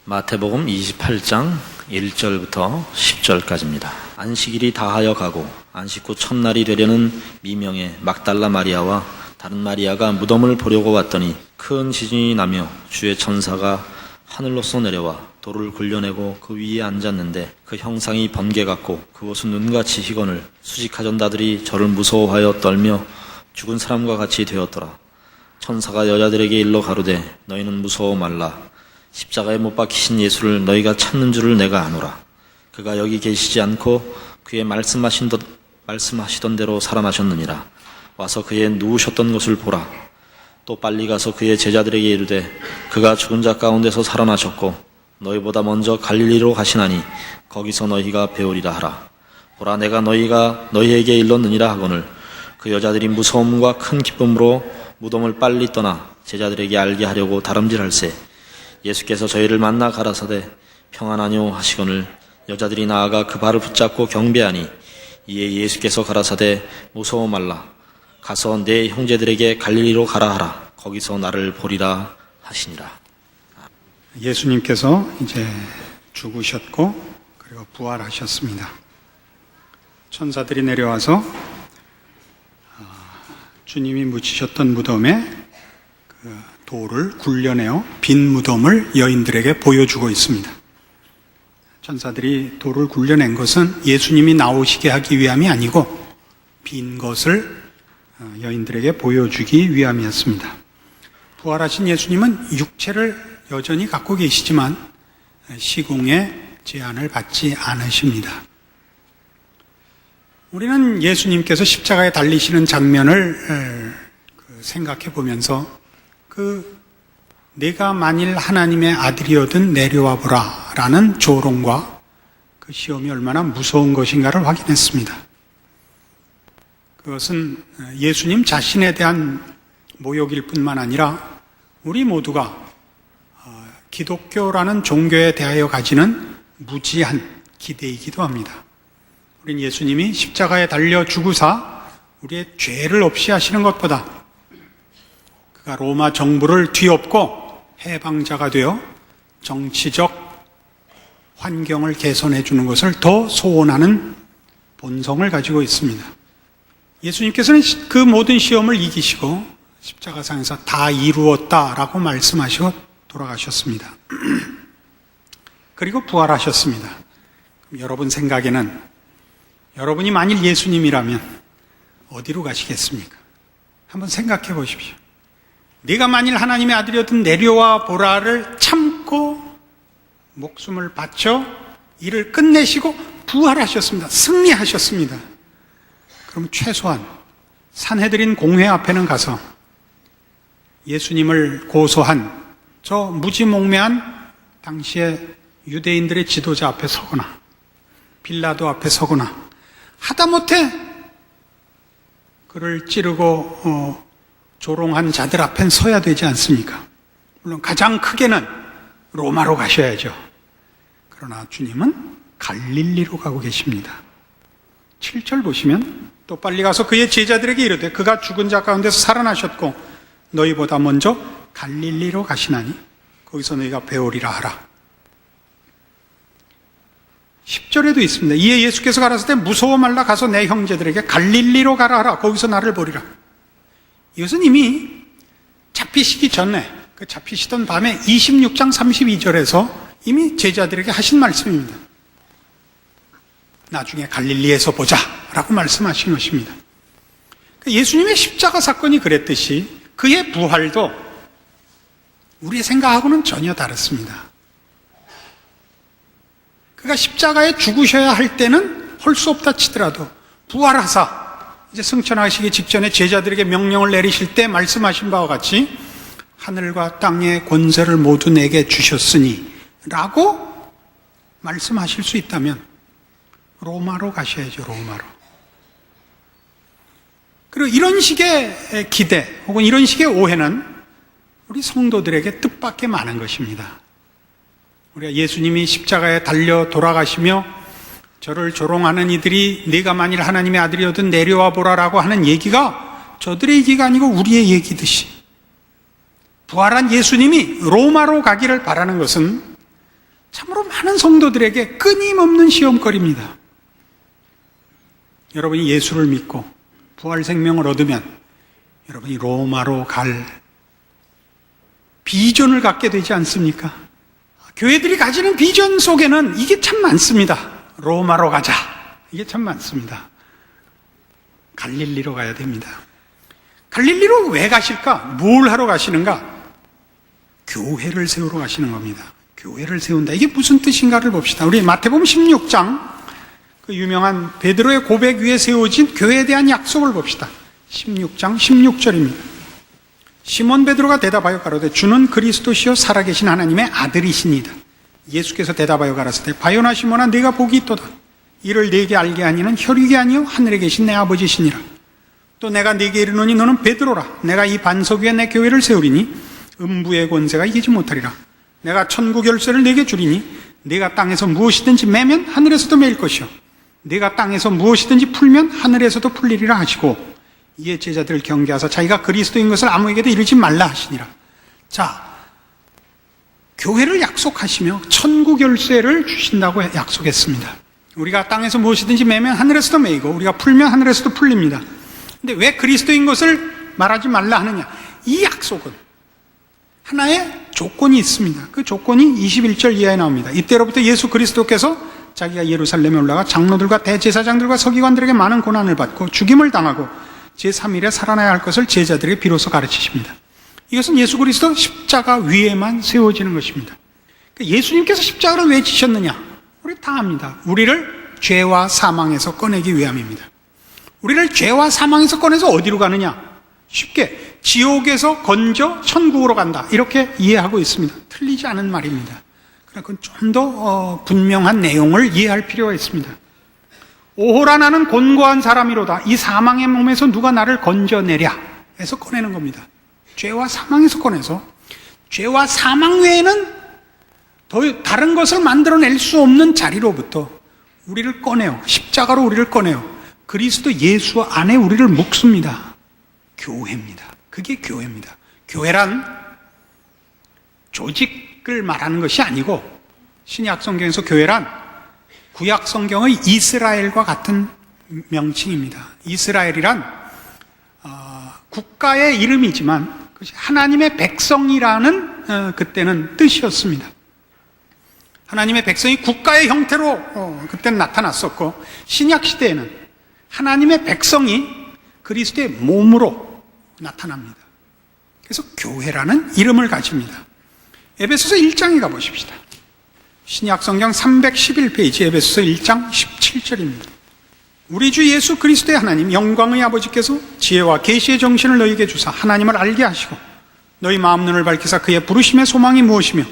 마태복음 28장 1절부터 10절까지입니다. 안식일이 다하여 가고 안식 후 첫날이 되려는 미명의 막달라 마리아와 다른 마리아가 무덤을 보려고 왔더니 큰 지진이 나며 주의 천사가 하늘로서 내려와 돌을 굴려내고 그 위에 앉았는데 그 형상이 번개 같고 그곳은 눈같이 희건을 수직하전다들이 저를 무서워하여 떨며 죽은 사람과 같이 되었더라. 천사가 여자들에게 일러 가로되 너희는 무서워 말라. 십자가에 못 박히신 예수를 너희가 찾는 줄을 내가 아노라. 그가 여기 계시지 않고 그의 말씀하시던 대로 살아나셨느니라. 와서 그의 누우셨던 곳을 보라. 또 빨리 가서 그의 제자들에게 이르되 그가 죽은 자 가운데서 살아나셨고 너희보다 먼저 갈릴리로 가시나니 거기서 너희가 배우리라 하라. 보라, 내가 너희에게 일렀느니라 하거늘 그 여자들이 무서움과 큰 기쁨으로 무덤을 빨리 떠나 제자들에게 알게 하려고 다름질할세. 예수께서 저희를 만나 가라사대 평안하뇨 하시거늘 여자들이 나아가 그 발을 붙잡고 경배하니 이에 예수께서 가라사대 무서워 말라. 가서 내 형제들에게 갈릴리로 가라 하라. 거기서 나를 보리라 하시니라. 예수님께서 이제 죽으셨고 그리고 부활하셨습니다. 천사들이 내려와서 주님이 묻히셨던 무덤에 그 돌을 굴려내어 빈 무덤을 여인들에게 보여주고 있습니다. 천사들이 돌을 굴려낸 것은 예수님이 나오시게 하기 위함이 아니고 빈 것을 여인들에게 보여주기 위함이었습니다. 부활하신 예수님은 육체를 여전히 갖고 계시지만 시공의 제한을 받지 않으십니다. 우리는 예수님께서 십자가에 달리시는 장면을 생각해 보면서 내가 만일 하나님의 아들이어든 내려와 보라 라는 조롱과 그 시험이 얼마나 무서운 것인가를 확인했습니다. 그것은 예수님 자신에 대한 모욕일 뿐만 아니라 우리 모두가 기독교라는 종교에 대하여 가지는 무지한 기대이기도 합니다. 우린 예수님이 십자가에 달려 죽으사 우리의 죄를 없이 하시는 것보다 그가 로마 정부를 뒤엎고 해방자가 되어 정치적 환경을 개선해 주는 것을 더 소원하는 본성을 가지고 있습니다. 예수님께서는 그 모든 시험을 이기시고 십자가상에서 다 이루었다라고 말씀하시고 돌아가셨습니다. 그리고 부활하셨습니다. 그럼 여러분 생각에는 여러분이 만일 예수님이라면 어디로 가시겠습니까? 한번 생각해 보십시오. 네가 만일 하나님의 아들이었든 내려와 보라를 참고 목숨을 바쳐 일을 끝내시고 부활하셨습니다. 승리하셨습니다. 그럼 최소한 산헤드린 공회 앞에는 가서 예수님을 고소한 저 무지몽매한 당시의 유대인들의 지도자 앞에 서거나 빌라도 앞에 서거나 하다못해 그를 찌르고 조롱한 자들 앞엔 서야 되지 않습니까? 물론 가장 크게는 로마로 가셔야죠. 그러나 주님은 갈릴리로 가고 계십니다. 7절 보시면 또 빨리 가서 그의 제자들에게 이르되 그가 죽은 자 가운데서 살아나셨고 너희보다 먼저 갈릴리로 가시나니 거기서 너희가 배우리라 하라. 10절에도 있습니다. 이에 예수께서 가라사대 무서워 말라. 가서 내 형제들에게 갈릴리로 가라 하라. 거기서 나를 보리라. 이것은 이미 잡히시기 전에 그 잡히시던 밤에 26장 32절에서 이미 제자들에게 하신 말씀입니다. 나중에 갈릴리에서 보자 라고 말씀하신 것입니다. 예수님의 십자가 사건이 그랬듯이 그의 부활도 우리의 생각하고는 전혀 다릅니다. 그가 십자가에 죽으셔야 할 때는 할 수 없다 치더라도 부활하사 이제 승천하시기 직전에 제자들에게 명령을 내리실 때 말씀하신 바와 같이 하늘과 땅의 권세를 모두 내게 주셨으니 라고 말씀하실 수 있다면 로마로 가셔야죠. 로마로. 그리고 이런 식의 기대 혹은 이런 식의 오해는 우리 성도들에게 뜻밖의 많은 것입니다. 우리가 예수님이 십자가에 달려 돌아가시며 저를 조롱하는 이들이 네가 만일 하나님의 아들이어든 내려와 보라라고 하는 얘기가 저들의 얘기가 아니고 우리의 얘기듯이 부활한 예수님이 로마로 가기를 바라는 것은 참으로 많은 성도들에게 끊임없는 시험거리입니다. 여러분이 예수를 믿고 부활 생명을 얻으면 여러분이 로마로 갈 비전을 갖게 되지 않습니까? 교회들이 가지는 비전 속에는 이게 참 많습니다. 로마로 가자. 이게 참 많습니다. 갈릴리로 가야 됩니다. 갈릴리로 왜 가실까? 뭘 하러 가시는가? 교회를 세우러 가시는 겁니다. 교회를 세운다. 이게 무슨 뜻인가를 봅시다. 우리 마태복음 16장 그 유명한 베드로의 고백 위에 세워진 교회에 대한 약속을 봅시다. 16장 16절입니다. 시몬 베드로가 대답하여 가로되 주는 그리스도시요 살아계신 하나님의 아들이시니이다. 예수께서 대답하여 가라사대 바요나 시몬아 네가 복이 있도다. 이를 네게 알게 하니는 혈육이 아니요 하늘에 계신 내 아버지시니라. 또 내가 네게 이르노니 너는 베드로라. 내가 이 반석 위에 내 교회를 세우리니 음부의 권세가 이기지 못하리라. 내가 천국 열쇠를 네게 주리니 네가 땅에서 무엇이든지 매면 하늘에서도 매일 것이요 네가 땅에서 무엇이든지 풀면 하늘에서도 풀리리라 하시고 이에 제자들을 경계하사 자기가 그리스도인 것을 아무에게도 이르지 말라 하시니라. 자, 교회를 약속하시며 천국 열쇠를 주신다고 약속했습니다. 우리가 땅에서 무엇이든지 매면 하늘에서도 매이고 우리가 풀면 하늘에서도 풀립니다. 근데 왜 그리스도인 것을 말하지 말라 하느냐? 이 약속은 하나의 조건이 있습니다. 그 조건이 21절 이하에 나옵니다. 이때로부터 예수 그리스도께서 자기가 예루살렘에 올라가 장로들과 대제사장들과 서기관들에게 많은 고난을 받고 죽임을 당하고 제3일에 살아나야 할 것을 제자들에게 비로소 가르치십니다. 이것은 예수 그리스도 십자가 위에만 세워지는 것입니다. 예수님께서 십자가를 왜 지셨느냐? 우리 다 압니다. 우리를 죄와 사망에서 꺼내기 위함입니다. 우리를 죄와 사망에서 꺼내서 어디로 가느냐? 쉽게 지옥에서 건져 천국으로 간다. 이렇게 이해하고 있습니다. 틀리지 않은 말입니다. 그러나 그건 좀 더 분명한 내용을 이해할 필요가 있습니다. 오호라 나는 곤고한 사람이로다. 이 사망의 몸에서 누가 나를 건져내랴 해서 꺼내는 겁니다. 죄와 사망에서 꺼내서 죄와 사망 외에는 더 다른 것을 만들어낼 수 없는 자리로부터 우리를 꺼내요. 십자가로 우리를 꺼내요. 그리스도 예수 안에 우리를 묶습니다. 교회입니다. 그게 교회입니다. 교회란 조직을 말하는 것이 아니고 신약 성경에서 교회란 구약 성경의 이스라엘과 같은 명칭입니다. 이스라엘이란 국가의 이름이지만 그것이 하나님의 백성이라는 그때는 뜻이었습니다. 하나님의 백성이 국가의 형태로 그때는 나타났었고 신약 시대에는 하나님의 백성이 그리스도의 몸으로 나타납니다. 그래서 교회라는 이름을 가집니다. 에베소서 1장에 가보십시다. 신약 성경 311페이지 에베소서 1장 17절입니다. 우리 주 예수 그리스도의 하나님 영광의 아버지께서 지혜와 계시의 정신을 너희에게 주사 하나님을 알게 하시고 너희 마음 눈을 밝히사 그의 부르심의 소망이 무엇이며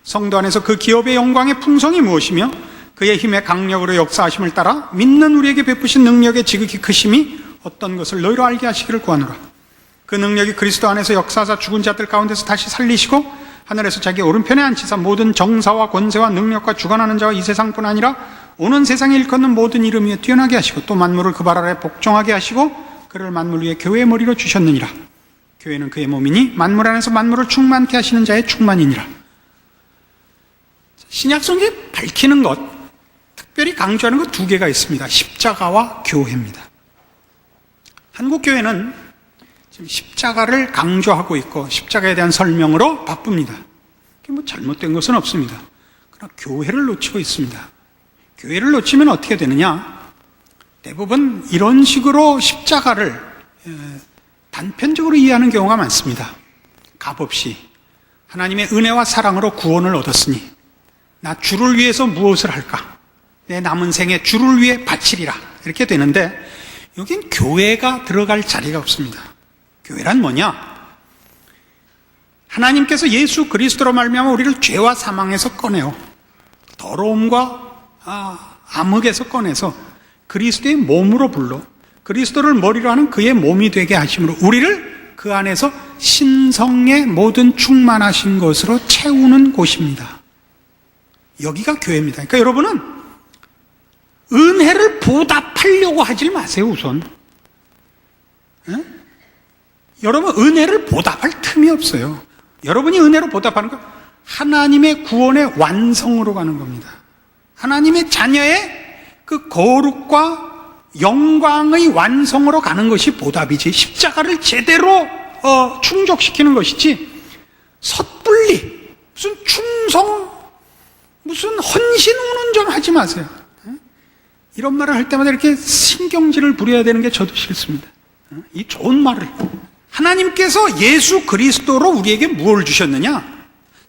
성도 안에서 그 기업의 영광의 풍성이 무엇이며 그의 힘의 강력으로 역사하심을 따라 믿는 우리에게 베푸신 능력의 지극히 크심이 어떤 것을 너희로 알게 하시기를 구하노라. 그 능력이 그리스도 안에서 역사하사 죽은 자들 가운데서 다시 살리시고 하늘에서 자기 오른편에 앉히사 모든 정사와 권세와 능력과 주관하는 자와 이 세상뿐 아니라 오는 세상에 일컫는 모든 이름 위에 뛰어나게 하시고 또 만물을 그 발 아래 복종하게 하시고 그를 만물 위에 교회의 머리로 주셨느니라. 교회는 그의 몸이니 만물 안에서 만물을 충만케 하시는 자의 충만이니라. 신약 성경에 밝히는 것, 특별히 강조하는 것 두 개가 있습니다. 십자가와 교회입니다. 한국 교회는 지금 십자가를 강조하고 있고 십자가에 대한 설명으로 바쁩니다. 그게 뭐 잘못된 것은 없습니다. 그러나 교회를 놓치고 있습니다. 교회를 놓치면 어떻게 되느냐? 대부분 이런 식으로 십자가를 단편적으로 이해하는 경우가 많습니다. 값없이 하나님의 은혜와 사랑으로 구원을 얻었으니 나 주를 위해서 무엇을 할까? 내 남은 생에 주를 위해 바치리라. 이렇게 되는데 여긴 교회가 들어갈 자리가 없습니다. 교회란 뭐냐? 하나님께서 예수 그리스도로 말미암아 우리를 죄와 사망에서 꺼내요. 더러움과 암흑에서 꺼내서 그리스도의 몸으로 불러 그리스도를 머리로 하는 그의 몸이 되게 하심으로 우리를 그 안에서 신성의 모든 충만하신 것으로 채우는 곳입니다. 여기가 교회입니다. 그러니까 여러분은 은혜를 보답하려고 하질 마세요. 우선 여러분 은혜를 보답할 틈이 없어요. 여러분이 은혜로 보답하는 거 하나님의 구원의 완성으로 가는 겁니다. 하나님의 자녀의 그 거룩과 영광의 완성으로 가는 것이 보답이지, 십자가를 제대로 충족시키는 것이지, 섣불리 무슨 충성, 무슨 헌신 운운전 하지 마세요. 이런 말을 할 때마다 이렇게 신경질을 부려야 되는 게 저도 싫습니다. 이 좋은 말을, 하나님께서 예수 그리스도로 우리에게 무엇을 주셨느냐?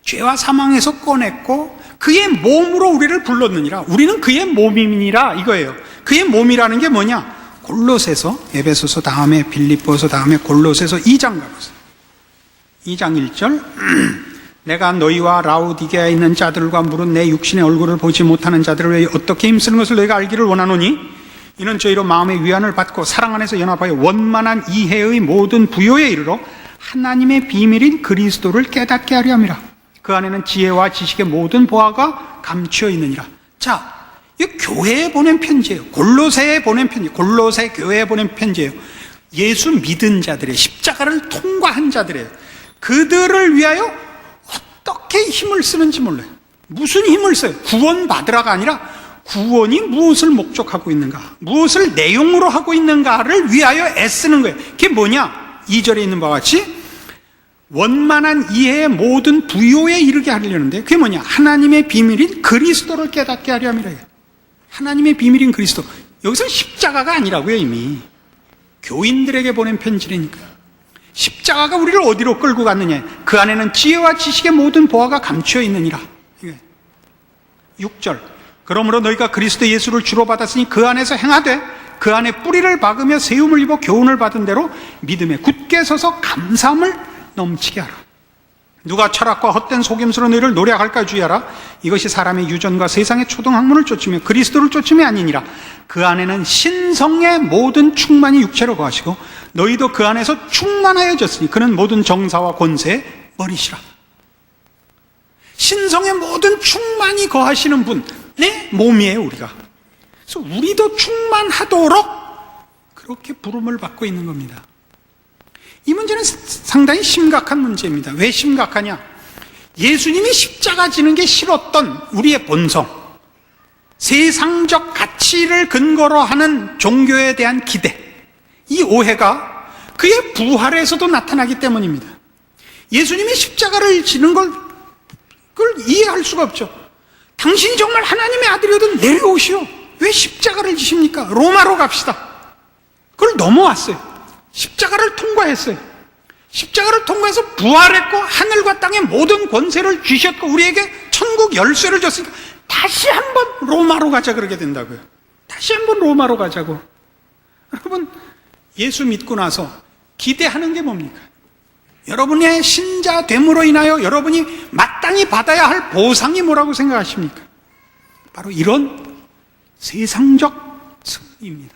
죄와 사망에서 꺼냈고 그의 몸으로 우리를 불렀느니라. 우리는 그의 몸이니라, 이거예요. 그의 몸이라는 게 뭐냐? 골로새서, 에베소서 다음에 빌립보서 다음에 골로새서 2장 가보세요. 2장 1절 내가 너희와 라우디게아에 있는 자들과 물은 내 육신의 얼굴을 보지 못하는 자들을 위해 어떻게 힘쓰는 것을 너희가 알기를 원하노니 이는 저희로 마음의 위안을 받고 사랑 안에서 연합하여 원만한 이해의 모든 부요에 이르러 하나님의 비밀인 그리스도를 깨닫게 하려 함이라. 그 안에는 지혜와 지식의 모든 보화가 감추어 있느니라. 자, 이 교회에 보낸 편지예요. 골로새에 보낸 편지, 골로새 교회에 보낸 편지예요. 예수 믿은 자들의, 십자가를 통과한 자들의, 그들을 위하여 어떻게 힘을 쓰는지 몰라요. 무슨 힘을 써요? 구원 받으라가 아니라 구원이 무엇을 목적하고 있는가, 무엇을 내용으로 하고 있는가를 위하여 애쓰는 거예요. 그게 뭐냐? 2절에 있는 바와 같이 원만한 이해의 모든 부요에 이르게 하려는데, 그게 뭐냐? 하나님의 비밀인 그리스도를 깨닫게 하려 함이라. 하나님의 비밀인 그리스도. 여기서 십자가가 아니라고요. 이미 교인들에게 보낸 편지라니까. 십자가가 우리를 어디로 끌고 갔느냐? 그 안에는 지혜와 지식의 모든 보화가 감추어 있느니라. 6절 그러므로 너희가 그리스도 예수를 주로 받았으니 그 안에서 행하되 그 안에 뿌리를 박으며 세움을 입어 교훈을 받은 대로 믿음에 굳게 서서 감사함을 넘치게 하라. 누가 철학과 헛된 속임수로 너희를 노략할까 주의하라. 이것이 사람의 유전과 세상의 초등학문을 쫓으며 그리스도를 쫓음이 아니니라. 그 안에는 신성의 모든 충만이 육체로 거하시고 너희도 그 안에서 충만하여졌으니 그는 모든 정사와 권세의 머리시라. 신성의 모든 충만이 거하시는 분의 몸이에요, 우리가. 그래서 우리도 충만하도록 그렇게 부름을 받고 있는 겁니다. 이 문제는 상당히 심각한 문제입니다. 왜 심각하냐? 예수님이 십자가 지는 게 싫었던 우리의 본성, 세상적 가치를 근거로 하는 종교에 대한 기대, 이 오해가 그의 부활에서도 나타나기 때문입니다. 예수님이 십자가를 지는 그걸 이해할 수가 없죠. 당신이 정말 하나님의 아들이어도 내려오시오. 왜 십자가를 지십니까? 로마로 갑시다. 그걸 넘어왔어요. 십자가를 통과했어요. 십자가를 통과해서 부활했고 하늘과 땅의 모든 권세를 주셨고 우리에게 천국 열쇠를 줬으니까 다시 한번 로마로 가자 그러게 된다고요. 다시 한번 로마로 가자고. 여러분, 예수 믿고 나서 기대하는 게 뭡니까? 여러분의 신자 됨으로 인하여 여러분이 마땅히 받아야 할 보상이 뭐라고 생각하십니까? 바로 이런 세상적 승리입니다.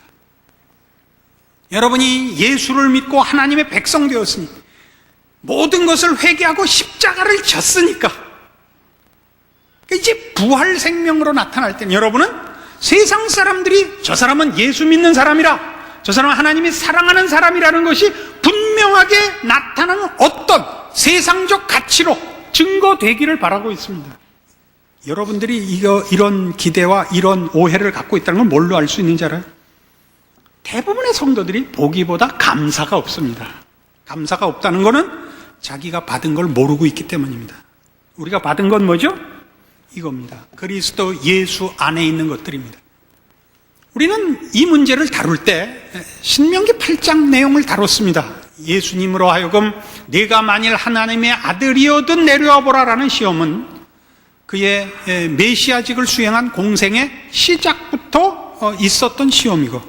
여러분이 예수를 믿고 하나님의 백성 되었으니 모든 것을 회개하고 십자가를 졌으니까 이제 부활 생명으로 나타날 때는 여러분은 세상 사람들이 저 사람은 예수 믿는 사람이라, 저 사람은 하나님이 사랑하는 사람이라는 것이 분명하게 나타나는 어떤 세상적 가치로 증거되기를 바라고 있습니다. 여러분들이 이런 기대와 이런 오해를 갖고 있다는 걸 뭘로 알 수 있는지 알아요? 대부분의 성도들이 보기보다 감사가 없습니다. 감사가 없다는 것은 자기가 받은 걸 모르고 있기 때문입니다. 우리가 받은 건 뭐죠? 이겁니다. 그리스도 예수 안에 있는 것들입니다. 우리는 이 문제를 다룰 때 신명기 8장 내용을 다뤘습니다. 예수님으로 하여금 네가 만일 하나님의 아들이어든 내려와 보라라는 시험은 그의 메시아직을 수행한 공생의 시작부터 있었던 시험이고,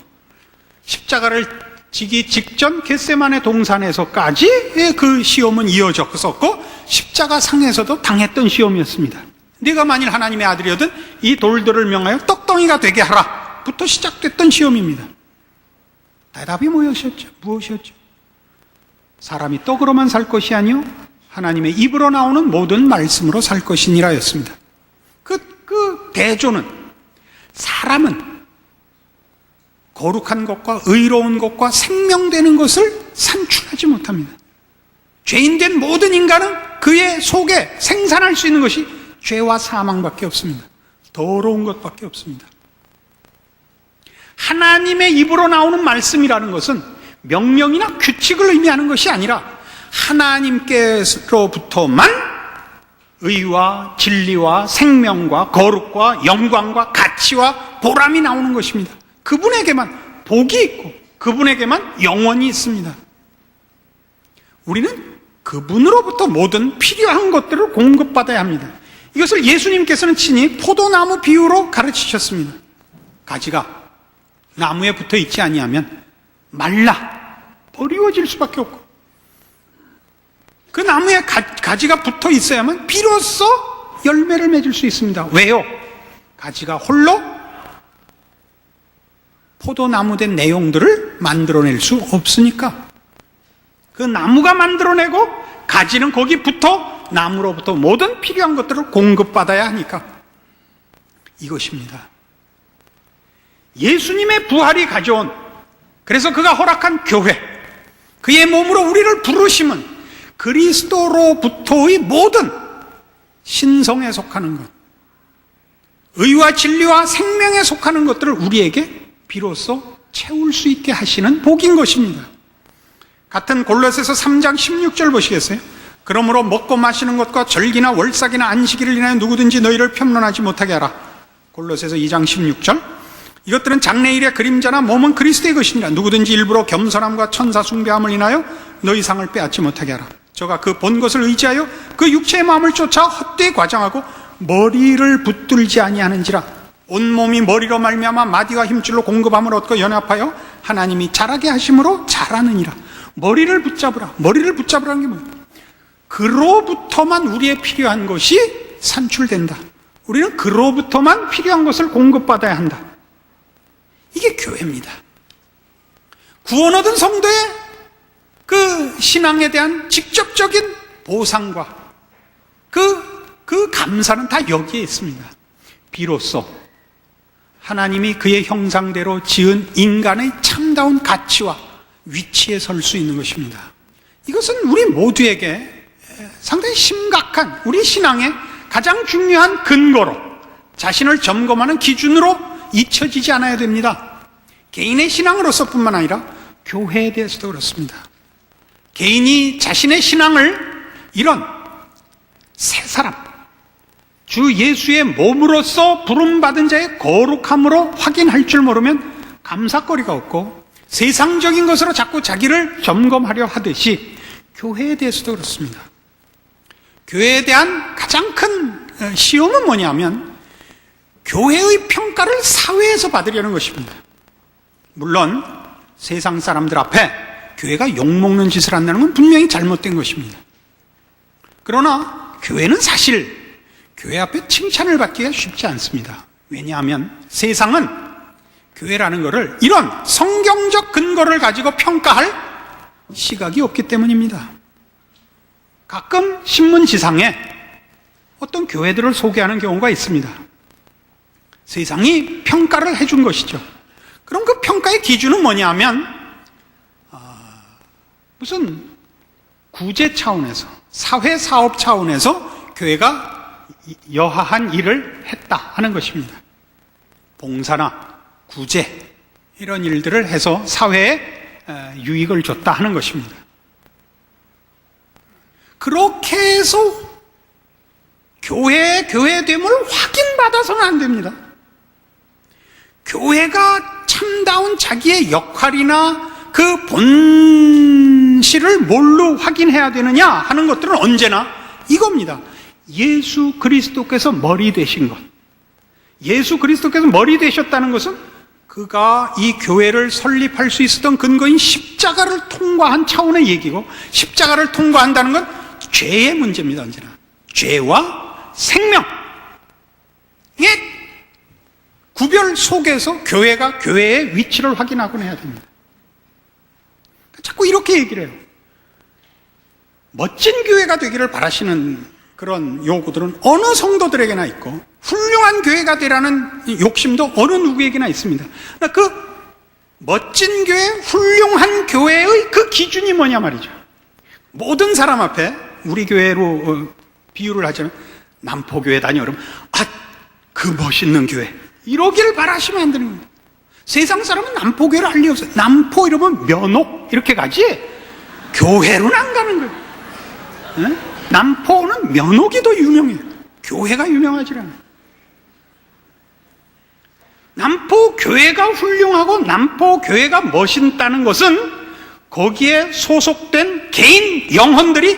십자가를 지기 직전 겟세마네 동산에서까지 그 시험은 이어졌었고 십자가 상에서도 당했던 시험이었습니다. 네가 만일 하나님의 아들이어든 이 돌들을 명하여 떡덩이가 되게 하라 부터 시작됐던 시험입니다. 대답이 무엇이었죠? 사람이 떡으로만 살 것이 아니요 하나님의 입으로 나오는 모든 말씀으로 살 것이니라 였습니다. 그 대조는 사람은 거룩한 것과 의로운 것과 생명되는 것을 산출하지 못합니다. 죄인된 모든 인간은 그의 속에 생산할 수 있는 것이 죄와 사망밖에 없습니다. 더러운 것밖에 없습니다. 하나님의 입으로 나오는 말씀이라는 것은 명령이나 규칙을 의미하는 것이 아니라 하나님께로부터만 의와 진리와 생명과 거룩과 영광과 가치와 보람이 나오는 것입니다. 그분에게만 복이 있고 그분에게만 영원히 있습니다. 우리는 그분으로부터 모든 필요한 것들을 공급받아야 합니다. 이것을 예수님께서는 친히 포도나무 비유로 가르치셨습니다. 가지가 나무에 붙어 있지 아니하면 말라 버리워질 수밖에 없고, 그 나무에 가지가 붙어 있어야만 비로소 열매를 맺을 수 있습니다. 왜요? 가지가 홀로 포도나무 된 내용들을 만들어낼 수 없으니까. 그 나무가 만들어내고 가지는 거기 붙어 나무로부터 모든 필요한 것들을 공급받아야 하니까. 이것입니다. 예수님의 부활이 가져온, 그래서 그가 허락한 교회, 그의 몸으로 우리를 부르심은 그리스도로부터의 모든 신성에 속하는 것, 의와 진리와 생명에 속하는 것들을 우리에게 비로소 채울 수 있게 하시는 복인 것입니다. 같은 골로새서 3장 16절 보시겠어요? 그러므로 먹고 마시는 것과 절기나 월삭이나 안식일을 인하여 누구든지 너희를 편론하지 못하게 하라. 골로새서 2장 16절. 이것들은 장래일의 그림자나 몸은 그리스도의 것이니라. 누구든지 일부러 겸손함과 천사 숭배함을 인하여 너희 상을 빼앗지 못하게 하라. 저가 그 본 것을 의지하여 그 육체의 마음을 쫓아 헛되이 과장하고 머리를 붙들지 아니하는지라. 온몸이 머리로 말미암아 마디와 힘줄로 공급함을 얻고 연합하여 하나님이 자라게 하심으로 자라느니라. 머리를 붙잡으라. 머리를 붙잡으라는 게 뭐예요? 그로부터만 우리의 필요한 것이 산출된다. 우리는 그로부터만 필요한 것을 공급받아야 한다. 이게 교회입니다. 구원 얻은 성도의 그 신앙에 대한 직접적인 보상과 그 감사는 다 여기에 있습니다. 비로소 하나님이 그의 형상대로 지은 인간의 참다운 가치와 위치에 설 수 있는 것입니다. 이것은 우리 모두에게 상당히 심각한, 우리 신앙의 가장 중요한 근거로, 자신을 점검하는 기준으로 잊혀지지 않아야 됩니다. 개인의 신앙으로서뿐만 아니라 교회에 대해서도 그렇습니다. 개인이 자신의 신앙을 이런 새 사람, 주 예수의 몸으로서 부름받은 자의 거룩함으로 확인할 줄 모르면 감사거리가 없고, 세상적인 것으로 자꾸 자기를 점검하려 하듯이 교회에 대해서도 그렇습니다. 교회에 대한 가장 큰 시험은 뭐냐면 교회의 평가를 사회에서 받으려는 것입니다. 물론 세상 사람들 앞에 교회가 욕먹는 짓을 한다는 건 분명히 잘못된 것입니다. 그러나 교회는 사실 교회 앞에 칭찬을 받기가 쉽지 않습니다. 왜냐하면 세상은 교회라는 것을 이런 성경적 근거를 가지고 평가할 시각이 없기 때문입니다. 가끔 신문지상에 어떤 교회들을 소개하는 경우가 있습니다. 세상이 평가를 해준 것이죠. 그럼 그 평가의 기준은 뭐냐면 무슨 구제 차원에서, 사회사업 차원에서 교회가 여하한 일을 했다 하는 것입니다. 봉사나 구제 이런 일들을 해서 사회에 유익을 줬다 하는 것입니다. 그렇게 해서 교회됨을 확인받아서는 안 됩니다. 교회가 참다운 자기의 역할이나 그 본실을 뭘로 확인해야 되느냐 하는 것들은 언제나 이겁니다. 예수 그리스도께서 머리 되신 것. 예수 그리스도께서 머리 되셨다는 것은 그가 이 교회를 설립할 수 있었던 근거인 십자가를 통과한 차원의 얘기고, 십자가를 통과한다는 건 죄의 문제입니다. 언제나 죄와 생명의 구별 속에서 교회가 교회의 위치를 확인하곤 해야 됩니다. 자꾸 이렇게 얘기를 해요. 멋진 교회가 되기를 바라시는 그런 요구들은 어느 성도들에게나 있고, 훌륭한 교회가 되라는 욕심도 어느 누구에게나 있습니다. 그 멋진 교회, 훌륭한 교회의 그 기준이 뭐냐 말이죠. 모든 사람 앞에 우리 교회로 비유를 하자면 남포교회 다녀 그러면 그 멋있는 교회 이러기를 바라시면 안 되는 거예요. 세상 사람은 남포교회를 알 리 없어요. 남포 이러면 면옥 이렇게 가지 교회로는 안 가는 거예요. 네? 남포는 면옥이 더 유명해요. 교회가 유명하지 않아요. 남포 교회가 훌륭하고 남포 교회가 멋있다는 것은 거기에 소속된 개인 영혼들이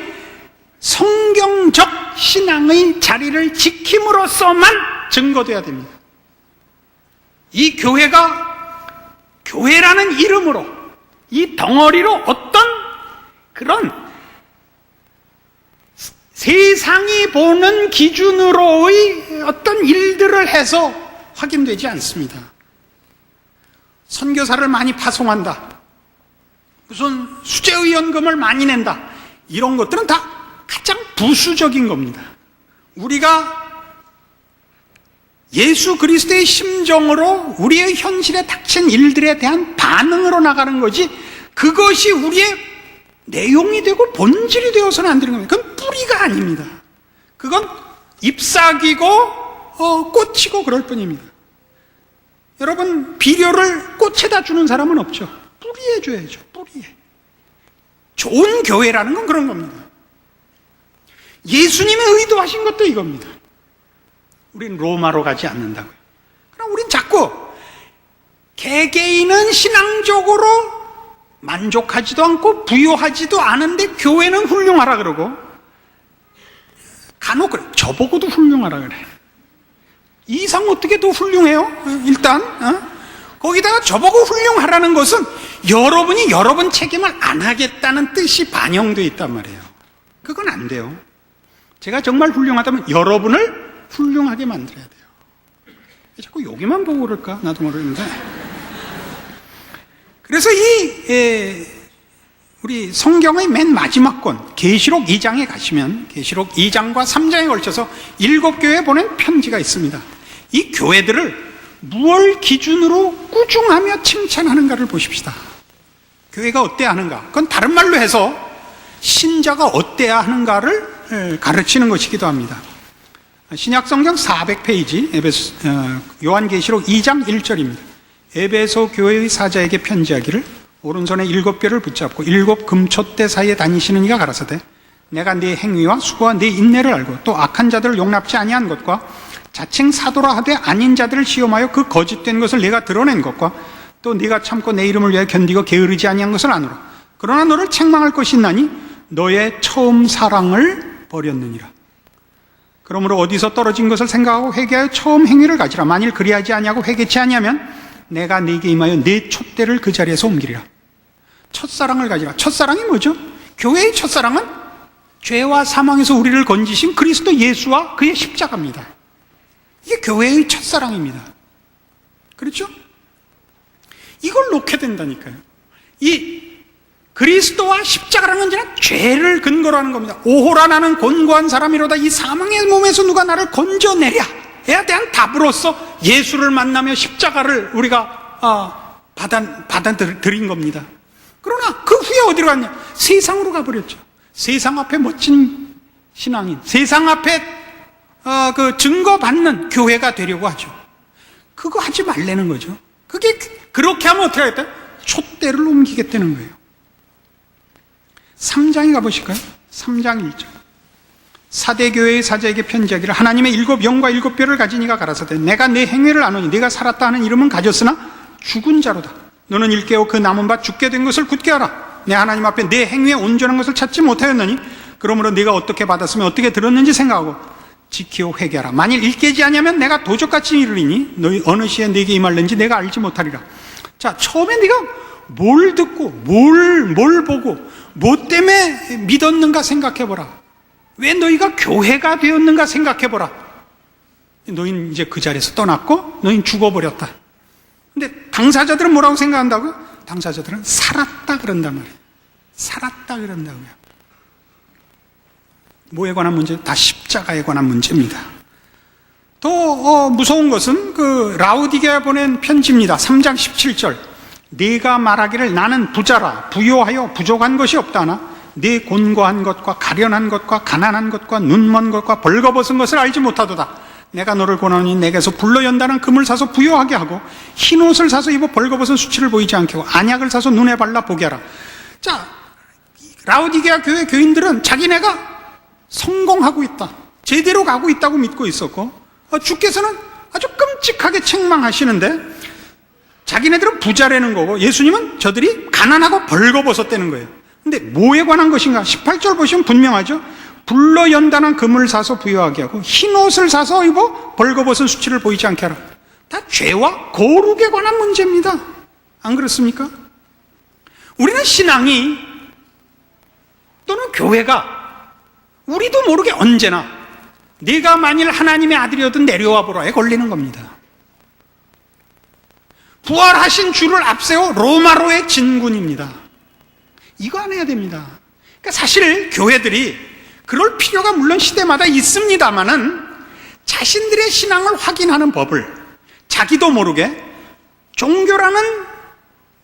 성경적 신앙의 자리를 지킴으로써만 증거돼야 됩니다. 이 교회가 교회라는 이름으로 이 덩어리로 어떤 그런 세상이 보는 기준으로의 어떤 일들을 해서 확인되지 않습니다. 선교사를 많이 파송한다, 무슨 수재의원금을 많이 낸다, 이런 것들은 다 가장 부수적인 겁니다. 우리가 예수 그리스도의 심정으로 우리의 현실에 닥친 일들에 대한 반응으로 나가는 거지, 그것이 우리의 내용이 되고 본질이 되어서는 안 되는 겁니다. 그건 뿌리가 아닙니다. 그건 잎사귀고 꽂히고 그럴 뿐입니다. 여러분, 비료를 꽃에다 주는 사람은 없죠. 뿌리에 줘야죠. 뿌리에. 좋은 교회라는 건 그런 겁니다. 예수님이 의도하신 것도 이겁니다. 우린 로마로 가지 않는다고요. 그럼 우린 자꾸 개개인은 신앙적으로 만족하지도 않고 부유하지도 않은데 교회는 훌륭하라 그러고, 간혹 그래, 저보고도 훌륭하라 그래. 이 이상 어떻게 더 훌륭해요? 일단 거기다가 저보고 훌륭하라는 것은 여러분이 여러분 책임을 안 하겠다는 뜻이 반영되어 있단 말이에요. 그건 안 돼요. 제가 정말 훌륭하다면 여러분을 훌륭하게 만들어야 돼요. 자꾸 여기만 보고 그럴까? 나도 모르는데. 그래서 우리 성경의 맨 마지막 권 계시록 2장에 가시면 계시록 2장과 3장에 걸쳐서 7교회에 보낸 편지가 있습니다. 이 교회들을 무엇 기준으로 꾸중하며 칭찬하는가를 보십시다. 교회가 어때야 하는가? 그건 다른 말로 해서 신자가 어때야 하는가를 가르치는 것이기도 합니다. 신약성경 400페이지 요한계시록 2장 1절입니다. 에베소 교회의 사자에게 편지하기를 오른손에 7뼈를 붙잡고 7 금촛대 사이에 다니시는 이가 가라사대 내가 네 행위와 수고와 네 인내를 알고 또 악한 자들을 용납지 아니한 것과 자칭 사도라 하되 아닌 자들을 시험하여 그 거짓된 것을 내가 드러낸 것과 또 네가 참고 내 이름을 위하여 견디고 게으르지 아니한 것을 아노라. 그러나 너를 책망할 것이 있나니 너의 처음 사랑을 버렸느니라. 그러므로 어디서 떨어진 것을 생각하고 회개하여 처음 행위를 가지라. 만일 그리하지 아니하고 회개치 아니하면 내가 네게 임하여 네 촛대를 그 자리에서 옮기리라. 첫사랑을 가지라. 첫사랑이 뭐죠? 교회의 첫사랑은 죄와 사망에서 우리를 건지신 그리스도 예수와 그의 십자가입니다. 이게 교회의 첫사랑입니다. 그렇죠? 이걸 놓게 된다니까요. 이 그리스도와 십자가라는 언제나 죄를 근거로 하는 겁니다. 오호라 나는 곤고한 사람이로다. 이 사망의 몸에서 누가 나를 건져내랴. 에 대한 답으로서 예수를 만나며 십자가를 우리가 받아들인 겁니다. 그러나 그 후에 어디로 갔냐? 세상으로 가버렸죠. 세상 앞에 멋진 신앙인, 세상 앞에 그 증거받는 교회가 되려고 하죠. 그거 하지 말라는 거죠. 그게 그렇게 하면 어떻게 하겠다? 촛대를 옮기겠다는 거예요. 3장에 가보실까요? 3장 1절. 사대교회의 사자에게 편지하기를 하나님의 7 영과 7 뼈를 가진 이가 가라사대 내가 내 행위를 아노니 네가 살았다 하는 이름은 가졌으나 죽은 자로다. 너는 일깨워 그 남은 바 죽게 된 것을 굳게 하라. 내 하나님 앞에 내 행위에 온전한 것을 찾지 못하였느니 그러므로 네가 어떻게 받았으면 어떻게 들었는지 생각하고 지키어 회개하라. 만일 일깨지 아니하면 내가 도적같이 이르리니 너희 어느 시에 네게 임할는지 내가 알지 못하리라. 자, 처음에 네가 뭘 듣고 뭘 보고 뭐 때문에 믿었는가 생각해보라. 왜 너희가 교회가 되었는가 생각해보라. 너희는 이제 그 자리에서 떠났고 너희는 죽어버렸다. 근데 당사자들은 뭐라고 생각한다고요? 당사자들은 살았다 그런단 말이에요. 살았다 그런다고요. 뭐에 관한 문제? 다 십자가에 관한 문제입니다. 더 무서운 것은 그 라우디게에 보낸 편지입니다. 3장 17절. 네가 말하기를 나는 부자라 부요하여 부족한 것이 없다 하나 네 곤고한 것과 가련한 것과 가난한 것과 눈먼 것과 벌거벗은 것을 알지 못하도다. 내가 너를 권하노니 내게서 불로 연단한 금을 사서 부요하게 하고 흰 옷을 사서 입어 벌거벗은 수치를 보이지 않게 하고 안약을 사서 눈에 발라 보게 하라. 자, 라오디게아 교회 교인들은 자기네가 성공하고 있다, 제대로 가고 있다고 믿고 있었고, 주께서는 아주 끔찍하게 책망하시는데 자기네들은 부자라는 거고 예수님은 저들이 가난하고 벌거벗었다는 거예요. 근데 뭐에 관한 것인가? 18절 보시면 분명하죠. 불로 연단한 금을 사서 부요하게 하고 흰 옷을 사서 입어 벌거벗은 수치를 보이지 않게 하라. 다 죄와 거룩에 관한 문제입니다. 안 그렇습니까? 우리는 신앙이 또는 교회가 우리도 모르게 언제나 네가 만일 하나님의 아들이어든 내려와 보라에 걸리는 겁니다. 부활하신 주를 앞세워 로마로의 진군입니다. 이거 안 해야 됩니다. 그러니까 사실 교회들이 그럴 필요가 물론 시대마다 있습니다만은 자신들의 신앙을 확인하는 법을 자기도 모르게 종교라는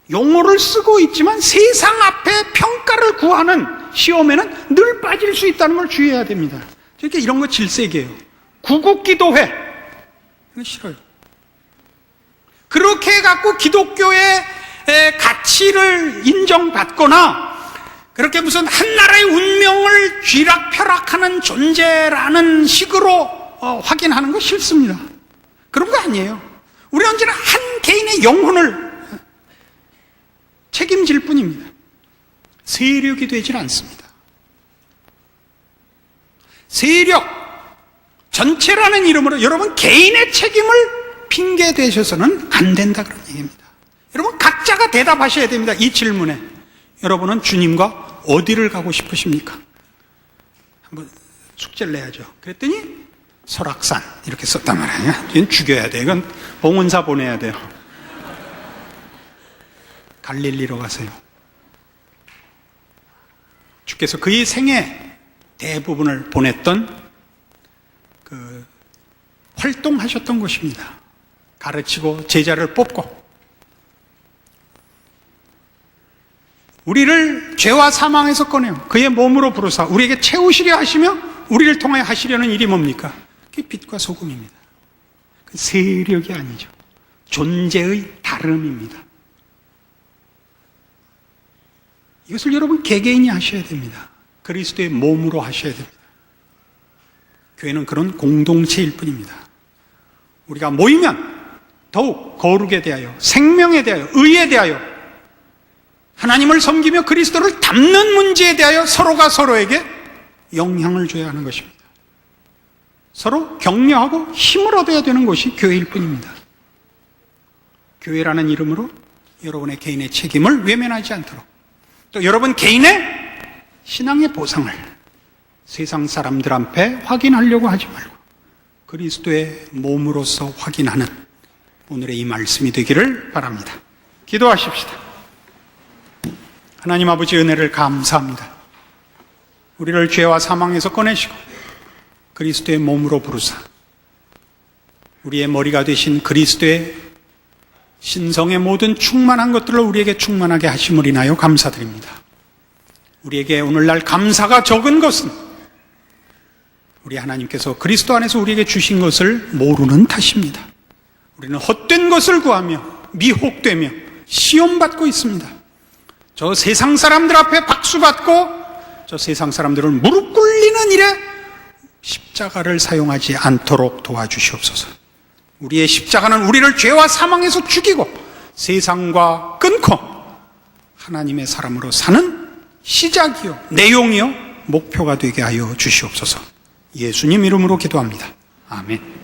용어를 쓰고 있지만 세상 앞에 평가를 구하는 시험에는 늘 빠질 수 있다는 걸 주의해야 됩니다. 그러니까 이런 거 질색이에요. 구국기도회 이거 싫어요. 그렇게 해갖고 기독교의 가치를 인정받거나 그렇게 무슨 한 나라의 운명을 쥐락펴락하는 존재라는 식으로 확인하는 거 싫습니다. 그런 거 아니에요. 우리 언제나 한 개인의 영혼을 책임질 뿐입니다. 세력이 되질 않습니다. 세력 전체라는 이름으로 여러분 개인의 책임을 핑계 대셔서는 안 된다 그런 얘기입니다. 여러분 각자가 대답하셔야 됩니다. 이 질문에 여러분은 주님과 어디를 가고 싶으십니까? 한번 숙제를 내야죠. 그랬더니 설악산 이렇게 썼단 말이에요. 이건 죽여야 돼. 이건 봉은사 보내야 돼요. 갈릴리로 가세요. 주께서 그의 생애 대부분을 보냈던 그 활동하셨던 곳입니다. 가르치고 제자를 뽑고 우리를 죄와 사망에서 꺼내어 그의 몸으로 부르사 우리에게 채우시려 하시며 우리를 통하여 하시려는 일이 뭡니까? 그게 빛과 소금입니다. 그 세력이 아니죠. 존재의 다름입니다. 이것을 여러분 개개인이 하셔야 됩니다. 그리스도의 몸으로 하셔야 됩니다. 교회는 그런 공동체일 뿐입니다. 우리가 모이면 더욱 거룩에 대하여, 생명에 대하여, 의에 대하여, 하나님을 섬기며 그리스도를 닮는 문제에 대하여 서로가 서로에게 영향을 줘야 하는 것입니다. 서로 격려하고 힘을 얻어야 되는 것이 교회일 뿐입니다. 교회라는 이름으로 여러분의 개인의 책임을 외면하지 않도록, 또 여러분 개인의 신앙의 보상을 세상 사람들 앞에 확인하려고 하지 말고 그리스도의 몸으로서 확인하는 오늘의 이 말씀이 되기를 바랍니다. 기도하십시다. 하나님 아버지 은혜를 감사합니다. 우리를 죄와 사망에서 꺼내시고 그리스도의 몸으로 부르사 우리의 머리가 되신 그리스도의 신성의 모든 충만한 것들을 우리에게 충만하게 하심을 인하여 감사드립니다. 우리에게 오늘날 감사가 적은 것은 우리 하나님께서 그리스도 안에서 우리에게 주신 것을 모르는 탓입니다. 우리는 헛된 것을 구하며 미혹되며 시험받고 있습니다. 저 세상 사람들 앞에 박수받고 저 세상 사람들을 무릎 꿇리는 일에 십자가를 사용하지 않도록 도와주시옵소서. 우리의 십자가는 우리를 죄와 사망에서 죽이고 세상과 끊고 하나님의 사람으로 사는 시작이요, 내용이요, 목표가 되게 하여 주시옵소서. 예수님 이름으로 기도합니다. 아멘.